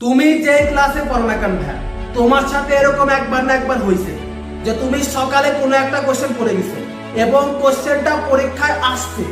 তুমি যে ক্লাসে পড়ো না কেন ভাই, তোমার সাথে এরকম একবার না একবার হয়েছে যে তুমি সকালে কোনো একটা কোশ্চেন পড়ে গেছো এবং কোশ্চেনটা পরীক্ষায় আসছে,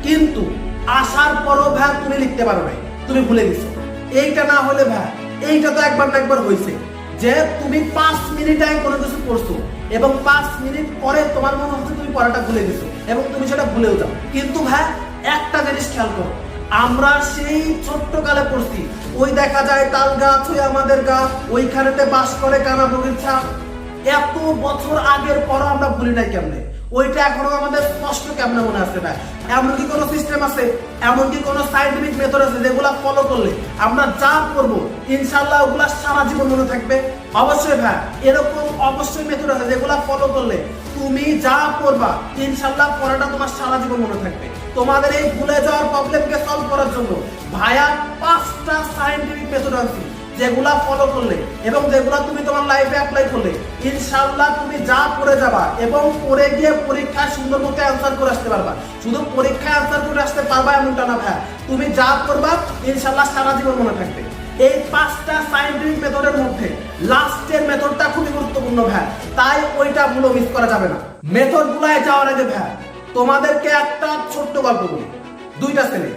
কিন্তু আসার পরও ভাই তুমি লিখতে পারো নাই, তুমি ভুলে গেছো। এইটা না হলে ভাই, এইটা তো একবার না একবার হয়েছে যে তুমি 5 মিনিট আগে কোনো কিছু পড়ছো এবং 5 মিনিট পরে তোমার মনে হচ্ছে তুমি পড়াটা ভুলে গেছো এবং তুমি সেটা ভুলেও যাও। কিন্তু ভাই একটা জিনিস খেয়াল করো, আমরা সেই ছোট্ট কালে পড়ছি, ওই দেখা যায় তাল গাছ ওই আমাদের গা, ওইখানেতে বাস করে কানা বগিচা। এত বছর আগের পরও আমরা ভুলি নাই কেমনে? ওইটা এখনো আমাদের স্পষ্ট কেমনে মনে আছে ভাই? এমন কি কোনো সিস্টেম আছে, এমন কি কোনো সাইন্টিফিক মেথড আছে যেগুলা ফলো করলে আমরা যা করবো ইনশাআল্লাহ ওগুলা সারা জীবন মনে থাকবে? অবশ্যই ভাই, এরকম অবশ্যই মেথড আছে যেগুলা ফলো করলে তুমি যা পড়বা ইনশাআল্লাহ পড়াটা তোমার সারা জীবন মনে থাকবে। তোমাদের এই ভুলে যাওয়ার প্রবলেমকে সলভ করার জন্য ভাইয়া 5টা সাইন্টিফিক মেথড আছে যেগুলা ফলো করলে এবং যেগুলা তুমি তোমার লাইফে অ্যাপ্লাই করলে ইনশাআল্লাহ তুমি যা পড়ে যাবা এবং পড়ে গিয়ে পরীক্ষায় সুন্দর মতো অ্যান্সার করে আসতে পারবা। শুধু পরীক্ষায় অ্যান্সার করে আসতে পারবা এমনটা না ভাই, তুমি যা করবা ইনশাআল্লাহ সারা জীবন মনে থাকবে। এই 5টা সাইন্টিফিক মেথডের মধ্যে লাস্টের মেথডটা খুবই গুরুত্বপূর্ণ ভাই, তাই ওইটা ভুলো মিস করা যাবে না। মেথডগুলায় যাওয়ার আগে ভাই তোমাদেরকে একটা ছোট্ট গল্প বলি। দুইটা ছেলে,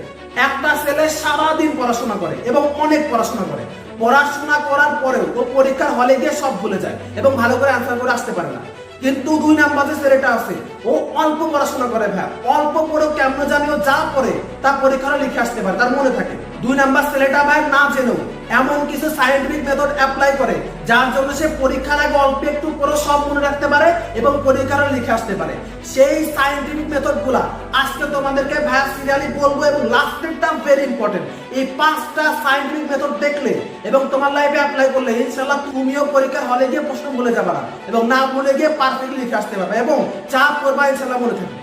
একটা ছেলে সারাদিন পড়াশোনা করে এবং অনেক পড়াশোনা করে, পড়াশোনা করার পরেও ও পরীক্ষার হলে গিয়ে সব ভুলে যায় এবং ভালো করে অ্যান্সার করে আসতে পারে না। কিন্তু 2 নাম্বার যে ছেলেটা আছে ও অল্প পড়াশোনা করে ভাই, অল্প পড়েও কেমন জানিও যা পড়ে তা পরীক্ষায় লিখে আসতে পারে, তার মনে থাকে। 2 নাম্বার ছেলেটা ভাই না জেনেও এমন কিছু সাইন্টিফিক মেথড অ্যাপ্লাই করে যার জন্য সে পরীক্ষার আগে অল্প একটু পড়ে সব মনে রাখতে পারে এবং পরীক্ষায় লিখে আসতে পারে। সেই সাইন্টিফিক মেথডগুলা আজকে তোমাদেরকে ভাই সিরিয়ালি বলবো এবং লাস্টেরটা ভেরি ইম্পর্টেন্ট। এই 5টা সাইন্টিফিক মেথড দেখলে এবং তোমার লাইফে অ্যাপ্লাই করলে ইনশাআল্লাহ তুমিও পরীক্ষার হলে গিয়ে প্রশ্ন ভুলে যাবে না এবং না ভুলে গিয়ে পারফেক্টলি লিখে আসতে পারবে এবং যা পড়বা ইনশাআল্লাহ মনে থাকবে।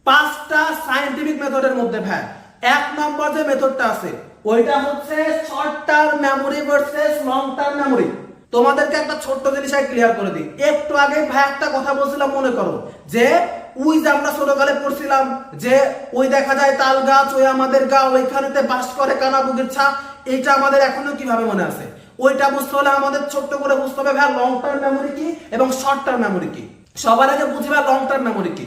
5টা সাইন্টিফিক মেথডের মধ্যে ভাই 1 নম্বর যে মেথডটা আছে ওইটা হচ্ছে short term memory versus long term memory. তোমাদেরকে একটা ছোট্ট জিনিস ক্লিয়ার করে দিই। একটু আগে ভাই একটা কথা বলছিলাম, মনে করো যে ওই যে আমরা ছোটকালে পড়ছিলাম যে ওই দেখা যায় তাল গাছ ওই আমাদের গা, ওইখানেতে বাস করে কানা বগিচা। এইটা আমাদের এখনো কিভাবে মনে আছে? ওইটা বুঝতে হলে আমাদের ছোট্ট করে বুঝতে হবে ভাই লং টার্ম মেমোরি কি এবং শর্ট টার্ম মেমোরি কি। সবার আগে বুঝবা লং টার্ম মেমোরি কি।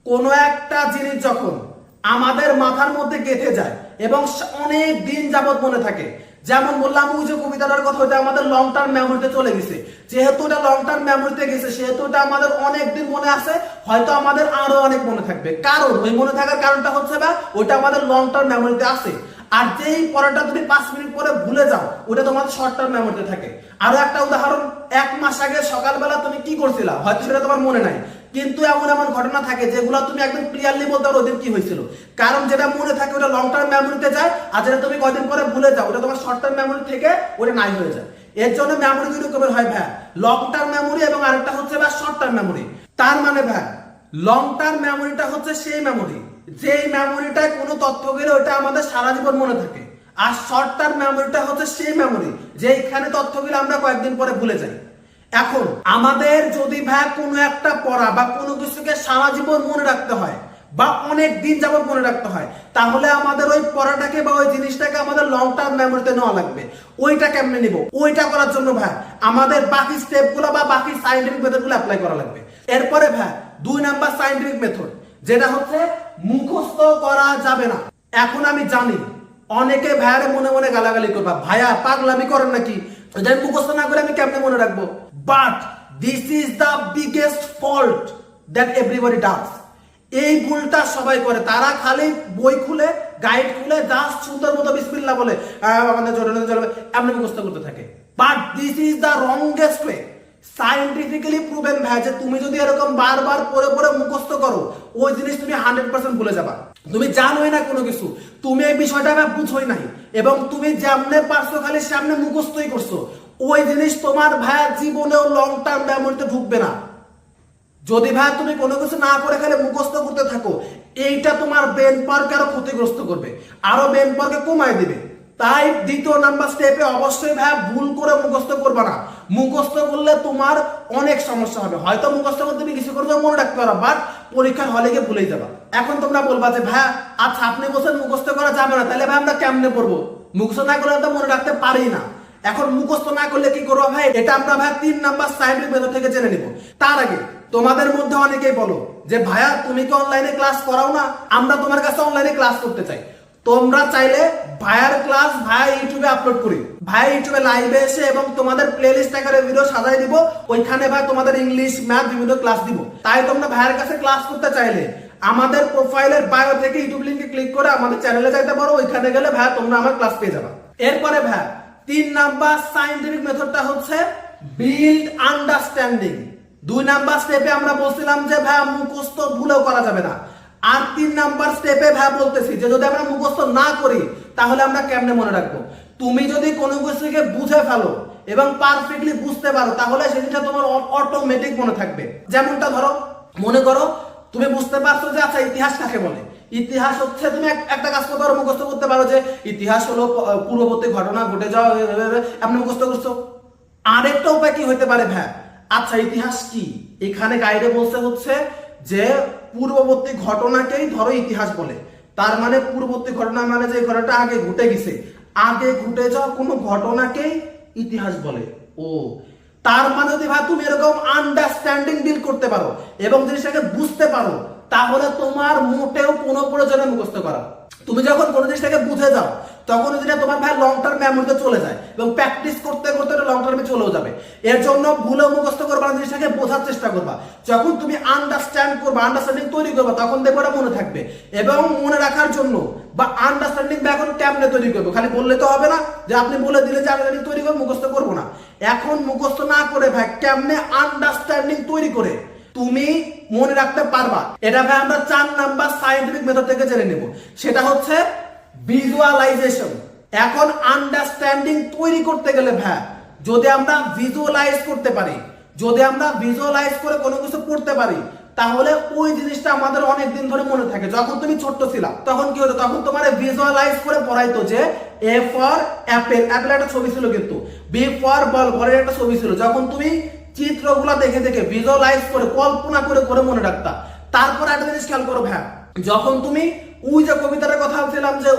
কোনো একটা জিনিস যখন আমাদের মাথার মধ্যে গেঁথে যায় এবং অনেক দিন যাবত মনে থাকে, যেমন বললাম ওই যে কবিতাটার কথা, ওইটা আমাদের লং টার্ম মেমোরিতে চলে গেছে। যেহেতু এটা লং টার্ম মেমোরিতে গেছে সেহেতু এটা আমাদের অনেক দিন মনে আছে, হয়তো আমাদের আরো অনেক মনে থাকবে, কারণ ওই মনে থাকার কারণটা হচ্ছে বা ওইটা আমাদের লং টার্ম মেমোরিতে আছে। আর যেই পড়াটা তুমি 5 মিনিট পরে ভুলে যাও ওটা তোমাদের শর্ট টার্ম মেমোরিতে থাকে। আরো একটা উদাহরণ, 1 মাস আগে সকালবেলা তুমি কি করছিলা হয়তো সেটা তোমার মনে নাই, কিন্তু এমন এমন ঘটনা থাকে যেগুলো তুমি একদম ক্লিয়ারলি বলতে পারো ওদের কি হয়েছিল, কারণ যেটা মনে থাকে ওটা লং টার্ম মেমোরিতে যায় আর যেটা তুমি কয়দিন পরে ভুলে যাও ওটা তোমার শর্ট টার্ম মেমোরি থেকে ওটা নাই হয়ে যায়। এর জন্য মেমোরি দুই রকমের হয় ভাই, লং টার্ম মেমোরি এবং আরেকটা হচ্ছে ভাই শর্ট টার্ম মেমোরি। তার মানে ভাই লং টার্ম মেমোরিটা হচ্ছে সেই মেমোরি যেই মেমোরিটায় কোনো তথ্য গেলে ওটা আমাদের সারা জীবন মনে থাকে, আর শর্ট টার্ম মেমোরিটা হচ্ছে সেই মেমোরি যেখানে তথ্য গেলে আমরা কয়েকদিন পরে ভুলে যাই। এখন আমাদের যদি ভাই কোনো একটা পড়া বা কোনো কিছুকে সারা জীবন মনে রাখতে হয় বা অনেক দিন যাবত মনে রাখতে হয়, তাহলে আমাদের ওই পড়াটাকে বা ওই জিনিসটাকে আমাদের লং টার্ম মেমোরিতে নেওয়া লাগবে। ওইটা কেমনে নিব? ওইটা করার জন্য ভাই আমাদের বাকি স্টেপগুলো বা বাকি সাইন্টিফিক মেথডগুলো অ্যাপ্লাই করা লাগবে। এরপরে ভাই 2 নাম্বার সাইন্টিফিক মেথড যেটা হচ্ছে মুখস্থ করা যাবে না। এখন আমি জানি অনেকে ভাইয়ারে মনে মনে গালাগালি করবা, ভাইয়া পাগলামি করেন নাকি, মুখস্থ না করে আমি কেমনে মনে রাখবো? But this is the biggest fault that everybody does. এই ভুলটা সবাই করে, তারা খালি বই খুলে গাইড খুলে জাস্ট সুন্দর মতো বিসমিল্লাহ বলে আমাদের এমনি মুখস্থ করতে থাকে। But this is the wrongest way. Scientifically proven ভাই যে তুমি যদি এরকম বারবার পড়ে পড়ে মুখস্থ করো ওই জিনিস তুমি 100% ভুলে যাবা। তুমি জানোই না কোনো কিছু, তুমি এই বিষয়টা বুঝোই নাই এবং তুমি যেমনে পারছো খালি সামনে মুখস্থই করছো, ওই জিনিস তোমার ভাই জীবনেও লং টার্ম মেমোরিতে ঢুকবে না। যদি ভাই তুমি কোনো কিছু না করে খালি মুখস্থ করতে থাকো এইটা তোমার ব্রেন পাওয়ারকে আরো ক্ষতিগ্রস্ত করবে, আরো ব্রেন পাওয়ারকে কমায় দিবে। তাই 2 নাম্বার স্টেপে অবশ্যই ভাই ভুল করে মুখস্থ করবা না। মুখস্থ করলে তোমার অনেক সমস্যা হবে, হয়তো মুখস্থ করতে তুমি কিছু করে মনে রাখতে পারো বাট পরীক্ষার হলে গিয়ে ভুলেই যাবা। এখন তোমরা বলবা যে ভাই আচ্ছা আপনি বলছেন মুখস্থ করা যাবে না, তাহলে ভাই আমরা কেমনে পড়বো? মুখস্থ না করলে তো মনে রাখতে পারি না। এখন মুখস্থ না করলে কি করবো ভাই, এটা আমরা ভাই 3 নাম্বার সায়েন্টিফিক মেথড থেকে জেনে নিব। তার আগে তোমাদের মধ্যে অনেকেই বলো যে ভাইয়া তুমি কি অনলাইনে ক্লাস করাও না, আমরা তোমার কাছে অনলাইনে ক্লাস করতে চাই। তোমরা চাইলে ভাইয়ার ক্লাস ভাইয়া ইউটিউবে আপলোড করি, ভাইয়া ইউটিউবে লাইভে এসে এবং তোমাদের প্লেলিস্ট আকারে ভিডিও সাজাই দিব, ওইখানে ভাই তোমাদের ইংলিশ ম্যাথ বিভিন্ন ক্লাস দিব। তাই তোমরা ভাইয়ার কাছে ক্লাস করতে চাইলে আমাদের প্রোফাইলের বায়ো থেকে ইউটিউব লিংকে ক্লিক করে আমাদের চ্যানেলে যাইতে পারো, ওইখানে গেলে ভাইয়া তোমরা আমার ক্লাস পেয়ে যাবে। এরপরে ভাইয়া 3 নাম্বার সায়েন্টিফিক মেথডটা হচ্ছে বিল্ড আন্ডারস্ট্যান্ডিং। 2 নাম্বার স্টেপে আমরা বলছিলাম যে ভাইয়া মুখস্থ ভুলেও করা যাবে না, আর 3 নাম্বার স্টেপে ভাইয়া বলতেছি যে যদি আমরা মুখস্থ না করি তাহলে আমরা কেমনে মনে রাখবো। তুমি যদি কোনো কিছুকে বুঝে ফেলো এবং পারফেক্টলি বুঝতে পারো তাহলে সেটা তোমার অটোমেটিক মনে থাকবে। যেমনটা ধরো, মনে করো তুমি বুঝতে পারছো যে আচ্ছা ইতিহাস কাকে বলে, ইতিহাস হচ্ছে, তুমি একটা কাজ করতে পারো, মুখস্থ করতে পারো যে ইতিহাস হলো পূর্ববর্তী ঘটনা ঘটে যাওয়া, আপনি মুখস্থ করছো। আরেকটা উপায় কি হইতে পারে ভাই, আচ্ছা ইতিহাস কি, এখানে গাইডে বলছে হচ্ছে যে পূর্ববর্তী ঘটনাকেই ধরো ইতিহাস বলে, তার মানে পূর্ববর্তী ঘটনা মানে যে ঘটনাটা আগে ঘটে গেছে, আগে ঘটে যাওয়া কোনো ঘটনাকেই ইতিহাস বলে। ও তার মানে যদি ভাই তুমি এরকম আন্ডারস্ট্যান্ডিং ডিল করতে পারো এবং জিনিসটাকে বুঝতে পারো তাহলে তোমার মোটেও কোনো প্রয়োজনে মুখস্থ করা। তুমি যখন কোনো জিনিসটাকে বুঝে যাও তখন যেটা তোমার ভাই লং টার্ম মেমোরিতে চলে যায় এবং প্র্যাকটিস করতে করতে লং টার্মে চলেও যাবে। এর জন্য ভুলে মুখস্থ করবা না, জিনিসটাকে বোঝার চেষ্টা করবা। যখন তুমি আন্ডারস্ট্যান্ড করবা, আন্ডারস্ট্যান্ডিং তৈরি করবা, তখন দেখবে ওটা মনে থাকবে। এবং মনে রাখার জন্য বা আন্ডারস্ট্যান্ডিং বা এখন কেমনে তৈরি করবো, খালি বললে তো হবে না যে আপনি বলে দিলে যে আন্ডারস্ট্যান্ডিং তৈরি করবো, মুখস্থ করবো না। এখন মুখস্থ না করে ভাই কেমনে আন্ডারস্ট্যান্ডিং তৈরি করে তুমি মনে রাখতে পারবা, এটা ভাই আমরা 4 নাম্বার সায়েন্টিফিক মেথড থেকে জেনে নেব। সেটা হচ্ছে ভিজুয়ালাইজেশন। এখন আন্ডারস্ট্যান্ডিং তৈরি করতে গেলে ভাই যদি আমরা ভিজুয়ালাইজ করতে পারি, যদি আমরা ভিজুয়ালাইজ করে কোনো কিছু করতে পারি তাহলে ওই জিনিসটা আমাদের অনেক দিন ধরে মনে থাকে। যখন তুমি ছোট্ট ছিলা তখন কি হতো, তখন তোমার ভিজুয়ালাইজ করে পড়াইতো যে এ ফর অ্যাপেল, অ্যাপেল একটা ছবি ছিল, কিন্তু বি ফর বল, বলের একটা ছবি ছিল। যখন তুমি চিত্রগুলো দেখে দেখে ভিজুয়ালাইজ করে কল্পনা করে করে মনে রাখতা। তারপর একটা জিনিস খেয়াল করো ভাই, যখন তুমি ওই যে কবিতার কথা বলছিলাম যে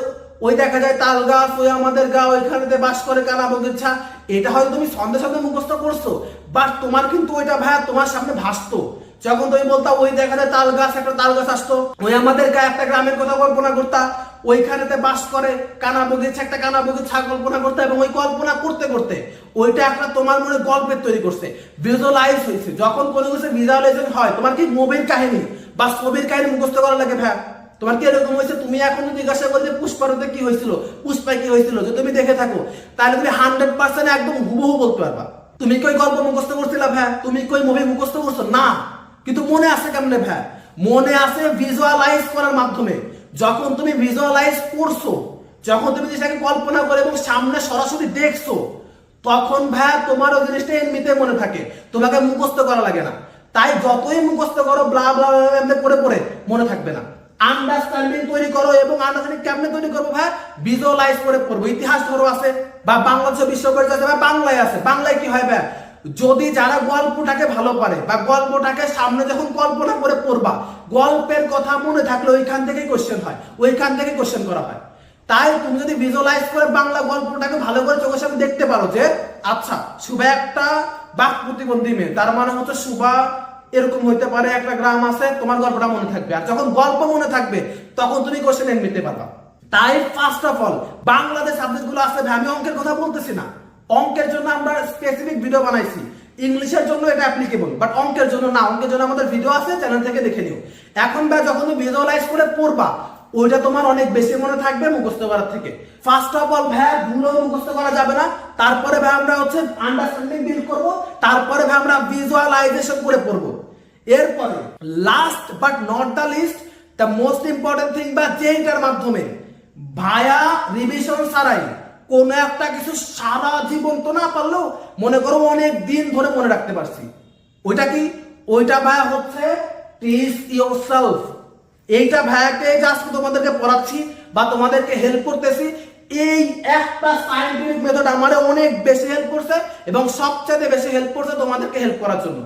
ওই দেখা যায় তাল গাছ, ওই আমাদের গা, ওইখানেতে বাস করে কানা বগিচা, এটা হয়তো তুমি সন্ধ্যে সন্ধ্যে মুখস্থ করছো, বাট তোমার কিন্তু ওইটা ভাই তোমার সামনে ভাসতো। যখন তুমি বলতা ওই দেখা যায় তাল গাছ, একটা তাল গাছ আসতো, ওই আমাদের গায়ে একটা গ্রামের কথা কল্পনা করতা, ওইখানেতে বাস করে কানা বগিচা, একটা কানা বগিচা কল্পনা করতে, এবং ওই কল্পনা করতে করতে ওইটা একটা তোমার মনে গল্পের তৈরি করছে, ভিজুয়ালাইজ হয়েছে। যখন কোনো কিছু ভিজুয়ালাইজেশন হয়, তোমার কি মুভির কাহিনী বা ছবির কাহিনী মুখস্থ করা লাগে ভাই? তোমার কি এরকম হয়েছে, তুমি এখন জিজ্ঞাসা করো যে পুষ্পারতে কি হয়েছিল, পুষ্পায় কি হয়েছিল, যদি তুমি দেখে থাকো তাহলে তুমি 100% একদম হুবহু বলতে পারবা। তুমি কই গল্প মুখস্থ করছিলা ভাই, তুমি কই মুভি মুখস্থ করছো না, কিন্তু মনে আছে কেমনে ভাই? মনে আছে ভিজুয়ালাইজ করার মাধ্যমে। যখন তুমি ভিজুয়ালাইজ করছো, যখন তুমি জিনিসটাকে কল্পনা করে এবং সামনে সরাসরি দেখছো, তখন ভাই তোমার ওই জিনিসটা এমনিতে মনে থাকে, তোমাকে মুখস্থ করা লাগে না। তাই যতই মুখস্থ করো ব্লা ব্লা এমনি পড়ে পড়ে মনে থাকবে না। আন্ডারস্ট্যান্ডিং তৈরি করো, এবং আন্ডারস্ট্যান্ডিং কেমনে তৈরি করবো ভাই? ভিজুয়ালাইজ করে পড়বো। ইতিহাস ধরো আছে বা বাংলাদেশ বিশ্বকোষ আছে বা বাংলায় আছে, বাংলায় কি হয় ভাই, যদি যারা গল্পটাকে ভালো পারে বা গল্পটাকে সামনে যখন কল্পনা করে পড়বা, গল্পের কথা মনে থাকলে ওইখান থেকে কোশ্চেন হয়, ওইখান থেকে কোশ্চেন করা হয়। তাই তুমি যদি ভিজুয়ালাইজ করে বাংলা গল্পটাকে ভালো করে চোখের সামনে দেখতে পারো যে আচ্ছা সুভা একটা বাক প্রতিবন্ধী মেয়ে, তার মানে হচ্ছে সুভা এরকম হইতে পারে, একটা গ্রাম আছে, তোমার গল্পটা মনে থাকবে। আর যখন গল্প মনে থাকবে তখন তুমি কোশ্চেন নিতে পারবা। তাই ফার্স্ট অফ অল বাংলাদেশ সাবজেক্টগুলো আছে, আমি অঙ্কের কথা বলতেছি না, অঙ্কের জন্য আমরা স্পেসিফিক ভিডিও বানাইছি, ইংলিশের জন্য এটা অ্যাপ্লিকেবল, বাট অঙ্কের জন্য না। অঙ্কের জন্য আমাদের ভিডিও আছে, চ্যানেল থেকে দেখে নিও। এখন ভাই যখন তুমি ভিজুয়ালাইজ করে পড়বা, ওইটা তোমার অনেক বেশি মনে থাকবে মুখস্থ করার থেকে। ফার্স্ট অফ অল ভাই ভুলও মুখস্থ করা যাবে না। তারপরে ভাই আমরা হচ্ছে আন্ডারস্ট্যান্ডিং বিল্ড করব, তারপরে ভাই আমরা ভিজুয়ালাইজেশন করে পড়বো। এরপরে last but not the least, the most important thing বা যেটার মাধ্যমে ভায়া রিভিশন ছাড়াই কোন একটা কিছু সারা জীবন তো না পারলেও মনে করো অনেক দিন ধরে মনে রাখতে পারছি, ওইটা কি? ওইটা ভাইয়া হচ্ছে টিচ ইয়োরসেলফ। এইটা ভাইয়াকে জাস্ট তোমাদেরকে পড়াচ্ছি বা তোমাদেরকে হেল্প করতেছি। এই একটা সায়েন্টিফিক মেথড আমারে অনেক বেশি হেল্প করছে এবং সবচেয়ে বেশি হেল্প করছে তোমাদেরকে হেল্প করার জন্য,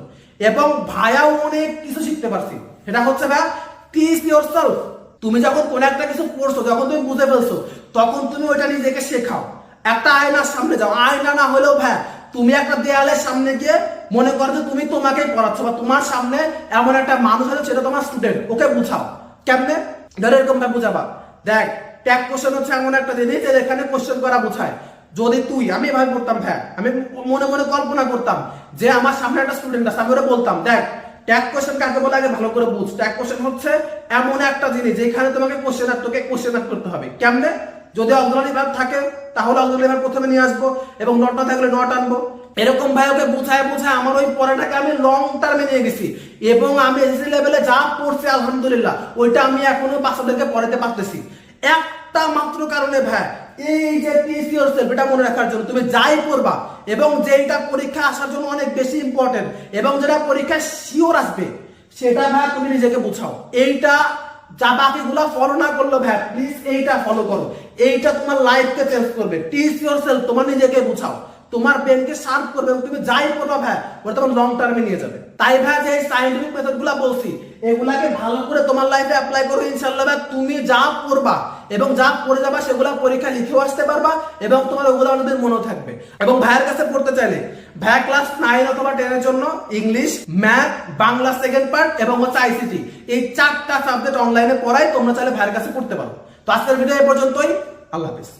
এবং ভাইয়াও অনেক কিছু শিখতে পারছি। সেটা হচ্ছে ভাইয়া টিচ ইয়োরসেলফ। তুমি যখন কোন একটা কিছু পড়ছো, যখন তুমি বুঝে ফেলছো, তখন তুমি ওইটা নিজেকে শেখাও। একটা আয়নার সামনে যাও, আয়না না হলেও ভাই তুমি একটা দেয়ালের সামনে গিয়ে মনে করো যে তুমি তোমাকেই পড়াচ্ছ, বা তোমার সামনে এমন একটা মানুষ আছে সেটা তোমার স্টুডেন্ট, ওকে বুঝাও। কেমনে? ধরো এরকম ভাবে বুঝাবা, দেখ ট্যাগ কোশ্চেন হচ্ছে এমন একটা জিনিস যে এখানে কোশ্চেন করা বোঝায়। যদি তুই, আমি এভাবে পড়তাম ভাই, আমি মনে মনে কল্পনা করতাম যে আমার সামনে একটা স্টুডেন্ট আছে, আমি ওরা বলতাম দেখ ট্যাগ কোশ্চেন কাকে বলে আগে ভালো করে বুঝ। ট্যাগ কোশ্চেন হচ্ছে এমন একটা জিনিস যেখানে তোমাকে কোশ্চেন করতে হবে। কেমনে? যদি অক্সিলারি ভার্ব থাকে তাহলে অক্সিলারি ভার্ব প্রথমে নিয়ে আসবো, এবং নট না থাকলে নট আনবো। এরকম ভাই ওকে বুঝায় আমার ওই পড়াটাকে আমি লং টার্মে নিয়ে গেছি, এবং আমি এসএসসি লেভেলে যা পড়ছি আলহামদুলিল্লাহ ওইটা আমি এখনো বাচ্চাদেরকে পড়াতে পারতেছি। একটা মাত্র কারণে ভাই, এই যে টিচ ইয়োরসেলফ, এটা মনে রাখার জন্য তুমি যাই করবা, এবং যেটা পরীক্ষা আসার জন্য অনেক বেশি ইম্পর্টেন্ট, এবং যেটা পরীক্ষায় শিওর আসবে, সেটা ভাই তুমি নিজেকে বুঝাও। এইটা যা বাকিগুলা ফলো না করলো ভাই, প্লিজ এইটা ফলো করো, এইটা তোমার লাইফকে চেঞ্জ করবে। টিচ ইয়োরসেলফ, তোমার নিজেকে বুঝাও, তোমার ব্রেনকে শার্প করবে, এবং তুমি যাই করো ভাই ওটা তোমার লং টার্মে নিয়ে যাবে। তাই ভাই যে সায়েন্টিফিক মেথড গুলা বলছি, এগুলাকে ভালো করে তোমার লাইফে অ্যাপ্লাই করো, ইনশাআল্লাহ ভাই তুমি যা পড়বা এবং যা পড়ে যাবা সেগুলা পরীক্ষা লিখেও আসতে পারবা, এবং তোমার ওগুলো আমাদের মনেও থাকবে। এবং ভাইয়ের কাছে পড়তে চাইলে ভাই ক্লাস 9 অথবা 10 এর জন্য English, math, Bangla second part এবং হচ্ছে আইসিটি, এই 4টা সাবজেক্ট অনলাইনে পড়াই, তোমরা চাইলে ভাইয়ের কাছে পড়তে পারো। তো আজকের ভিডিও এই পর্যন্তই, আল্লাহ হাফেজ।